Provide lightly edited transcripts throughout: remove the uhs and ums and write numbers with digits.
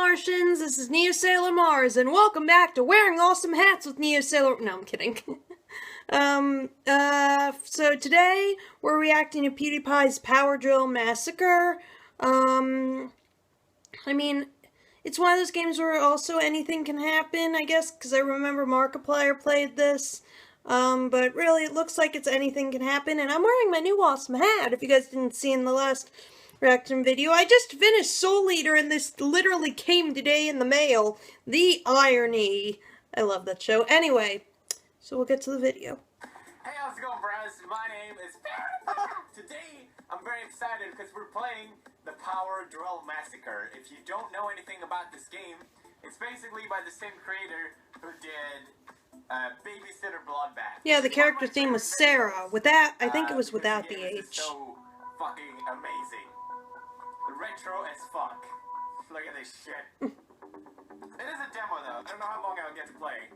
Martians, this is Neo Sailor Mars, and welcome back to Wearing Awesome Hats with Neo Sailor... No, I'm kidding. So today, we're reacting to Pewdiepie's Power Drill Massacre. I mean, it's one of those games where also anything can happen, I guess, because I remember Markiplier played this. But really, it looks like it's anything can happen, and I'm wearing my new awesome hat, if you guys didn't see in the last reaction video. I just finished Soul Eater, and this literally came today in the mail. The irony. I love that show. Anyway, so we'll get to the video. Hey, how's it going, Braz? My name is Pewdiepie. Today, I'm very excited because we're playing the Power Drill Massacre. If you don't know anything about this game, it's basically by the same creator who did Babysitter Bloodbath. Yeah, the character's name was Sarah. With that, I think it was without the H. So fucking amazing. Retro as fuck. Look at this shit. It is a demo though. I don't know how long I'll get to play.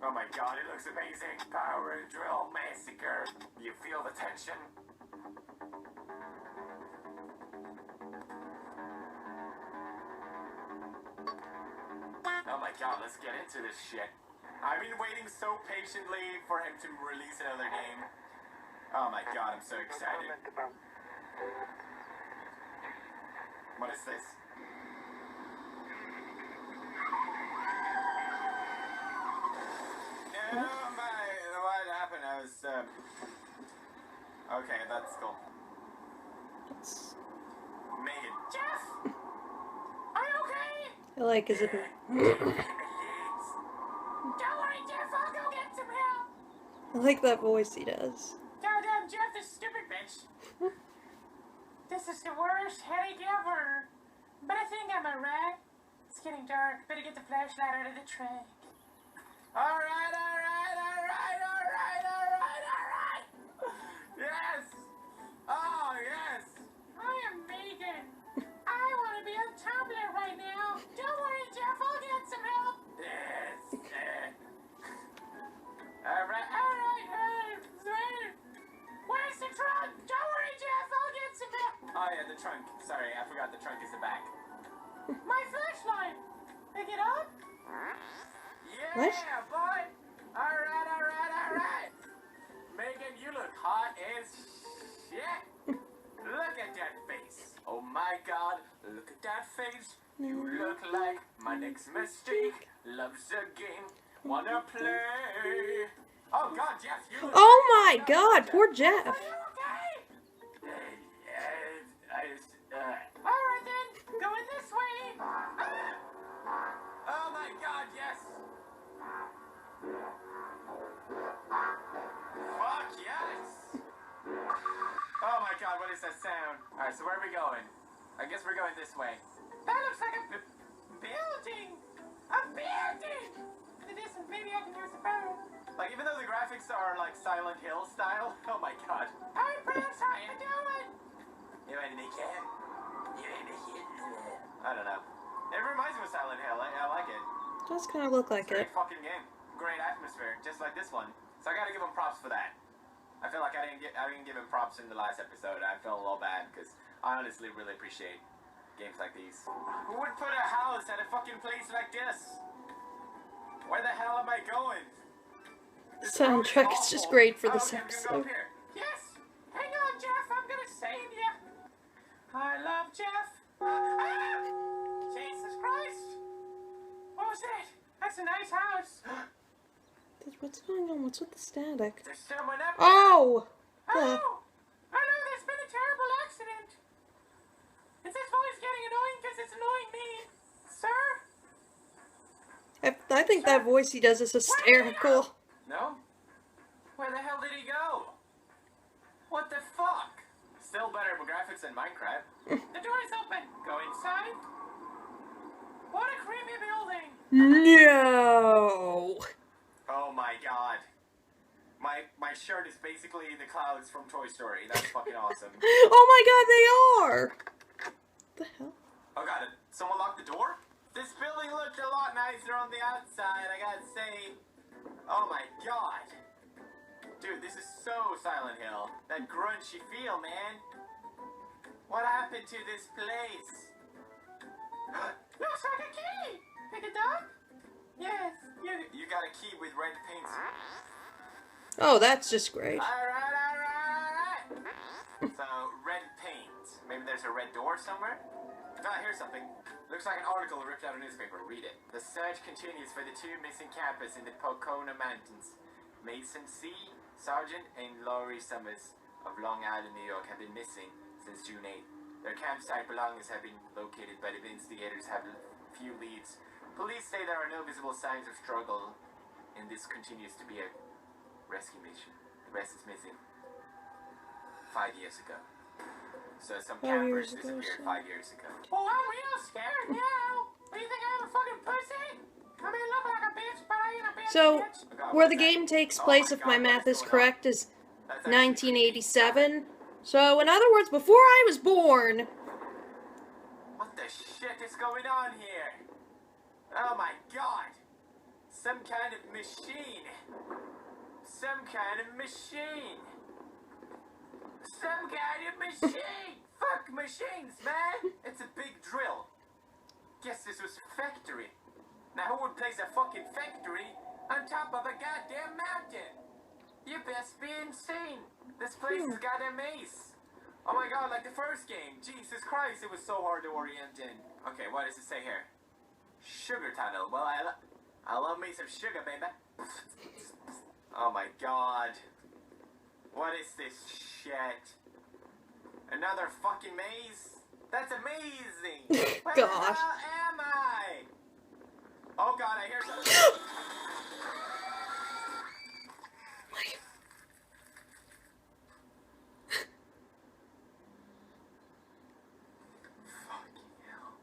Oh my god, it looks amazing. Power Drill Massacre. You feel the tension? Oh my god, let's get into this shit. I've been waiting so patiently for him to release another game. Oh my god, I'm so excited. What is this? No, what happened? I was, okay, that's cool. Megan. Jeff! Are you okay? I like his... Don't worry, Jeff, I'll go get some help! I like that voice he does. Goddamn Jeff, this stupid bitch! This is the worst headache ever. But I think I'm alright. It's getting dark. Better get the flashlight out of the trunk. Alright. Yes! Oh, yes! I am Megan. I want to be on Tumblr right now. Don't worry, Jeff. I'll get some help. Yes. Alright. Where's the trunk? Don't worry, Jeff. I'll get some help. Oh, yeah, the trunk. Sorry, I forgot the trunk is the back. My flashlight. Pick it up. Yeah, what? boy. Alright. Megan, you look hot as shit. Look at that face. Oh my god, look at that face. You look like my next mistake. Loves the game. Wanna play. Oh god, Jeff, you look Oh my god, poor Jeff. Are you okay? Alright then, going this way. Oh my god, yes. Fuck yes. Oh my god, what is that sound? Alright, so where are we going? I guess we're going this way. That looks like a building. A building. Maybe I can use the phone. Like, even though the graphics are like Silent Hill style, oh my god. Hi, Prince, how you doing? You ain't a kid. I don't know. It reminds me of Silent Hill. I like it. It does kind of look like it. Great fucking game. Great atmosphere, just like this one. So I gotta give him props for that. I feel like I didn't give him props in the last episode. I felt a little bad because I honestly really appreciate games like these. Who would put a house at a fucking place like this? Where the hell am I going? The soundtrack is just great for this episode. Yes! Hang on, Jeff! I'm gonna save you! I love Jeff! Jesus Christ! What was that? That's a nice house! What's going on? What's with the static? There's someone up there! Oh! Oh! I know there's been a terrible accident! Is this voice getting annoying because it's annoying me? Sir? I think that voice he does is hysterical. No? Where the hell did he go? What the fuck? Still better graphics than Minecraft. The door is open. Go inside. What a creepy building. No. Oh my god. My shirt is basically the clouds from Toy Story. That's fucking awesome. Oh my god, they are. What the hell? Oh god, did someone lock the door? This building looked a lot nicer on the outside, I gotta say. Oh my god. Dude, this is so Silent Hill. That grunchy feel, man. What happened to this place? Looks like a key! got a key with red paint. Oh, that's just great. Alright. So, red paint. Maybe there's a red door somewhere? Ah, here's something. Looks like an article ripped out of a newspaper. Read it. The search continues for the 2 missing campers in the Pocona Mountains. Mason C. Sargent and Laurie Summers of Long Island, New York have been missing since June 8th. Their campsite belongings have been located, but the investigators have few leads. Police say there are no visible signs of struggle, and this continues to be a rescue mission. The rest is missing. 5 years ago. So some 5 campers years ago, disappeared so- 5 years ago. Oh, I'm real scared now. What do you think I'm a fucking pussy? I mean, look like a bitch, but I ain't a bitch. So, bitch. God, where what's the that? game takes Oh place, my if God, my what math is going on? correct, is That's actually 1987. So, in other words, before I was born. What the shit is going on here? Oh my God. Some kind of machine. Some kind of machine. Some kind of machine. Fuck machines, man. It's a big drill. Guess this was a factory. Now who would place a fucking factory on top of a goddamn mountain? You best be insane. This place is goddamn ace. Oh my God, like the first game. Jesus Christ, it was so hard to orient in. Okay, what does it say here? Sugar tunnel. Well, I love me some sugar, baby. Oh my God. What is this shit? Another fucking maze? That's amazing! Where the Gosh. hell am I? Oh God, I hear something. Fucking hell.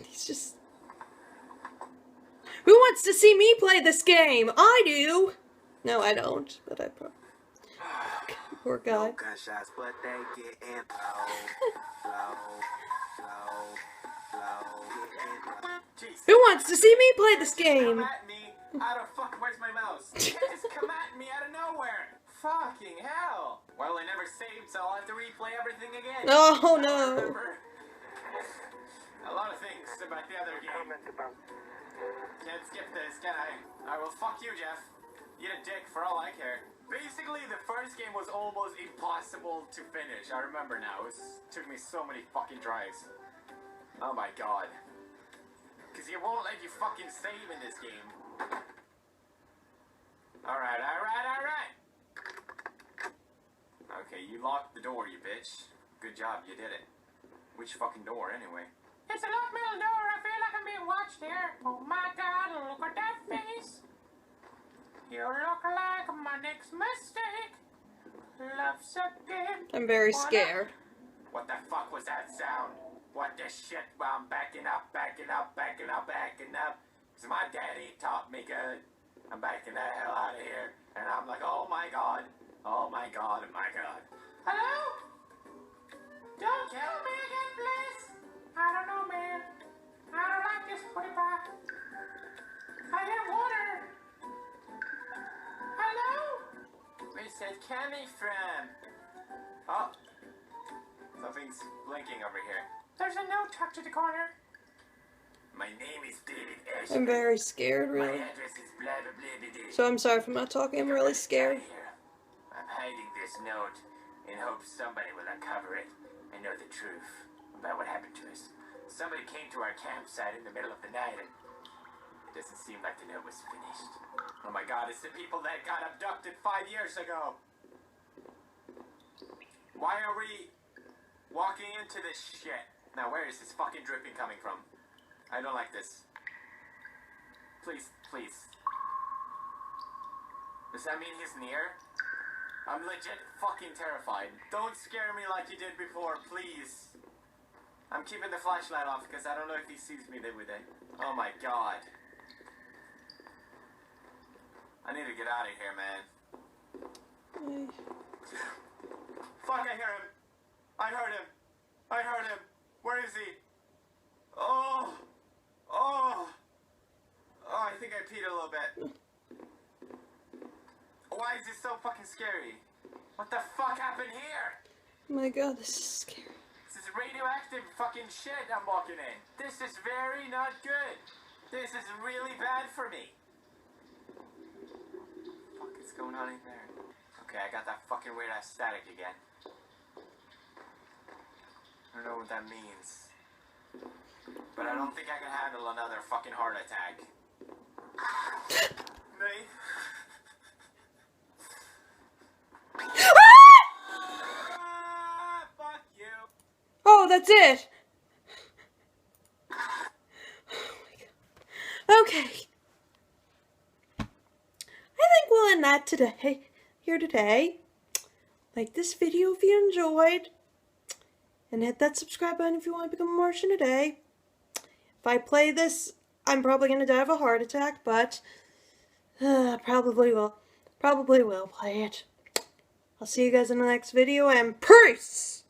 He's just... Who wants to see me play this game? I do! No, I don't, but I probably... Poor guy. Gunshots, but they getting Jeez. Who wants to see me play this Come game? at me out of where's my mouse? You can't just come at me out of nowhere. Fucking hell. Well, I never saved, so I'll have to replay everything again. Oh, I don't no. remember a lot of things about the other game. Can't skip this, can I? I will fuck you, Jeff. Eat a dick for all I care. Basically, the first game was almost impossible to finish. I remember now. It took me so many fucking tries. Oh my God. Because you won't let you fucking save in this game. Alright. Okay, you locked the door, you bitch. Good job, you did it. Which fucking door, anyway? It's a locked metal door. I feel like I'm being watched here. Oh my God, look at that face. You look like my next mistake. Love sucking. I'm very scared. What the fuck was that sound? What the shit? Well, I'm backing up. Cause my daddy taught me good. I'm backing the hell out of here. And I'm like, oh my God. Hello? Don't kill me again, please. I don't know, man. I don't like this Pewdiepie. I have water. Hello? Where's that coming from? Oh. Something's blinking over here. There's a note tucked to the corner. My name is David Ashman. I'm very scared, My really. address is blah blah blah blah blah. So I'm sorry if I'm not talking, I'm really scared. I'm hiding this note in hopes somebody will uncover it and know the truth about what happened to us. Somebody came to our campsite in the middle of the night and it doesn't seem like the note was finished. Oh my God, it's the people that got abducted 5 years ago. Why are we walking into this shit? Now where is this fucking dripping coming from? I don't like this. Please. Does that mean he's near? I'm legit fucking terrified. Don't scare me like you did before, please. I'm keeping the flashlight off because I don't know if he sees me with it. Oh my God. I need to get out of here, man. Fuck, I hear him. I heard him. Where is he? Oh, I think I peed a little bit. Why is this so fucking scary? What the fuck happened here? Oh my God, this is scary. radioactive fucking shit I'm walking in. This is very not good. This is really bad for me. What the fuck is going on in there? Okay, I got that fucking weird ass static again. I don't know what that means. But I don't think I can handle another fucking heart attack. Me? Fuck you. Oh, that's it. Okay. I think we'll end that today. Like this video if you enjoyed. And hit that subscribe button if you want to become a Martian today. If I play this, I'm probably going to die of a heart attack, but probably will play it. I'll see you guys in the next video, and peace!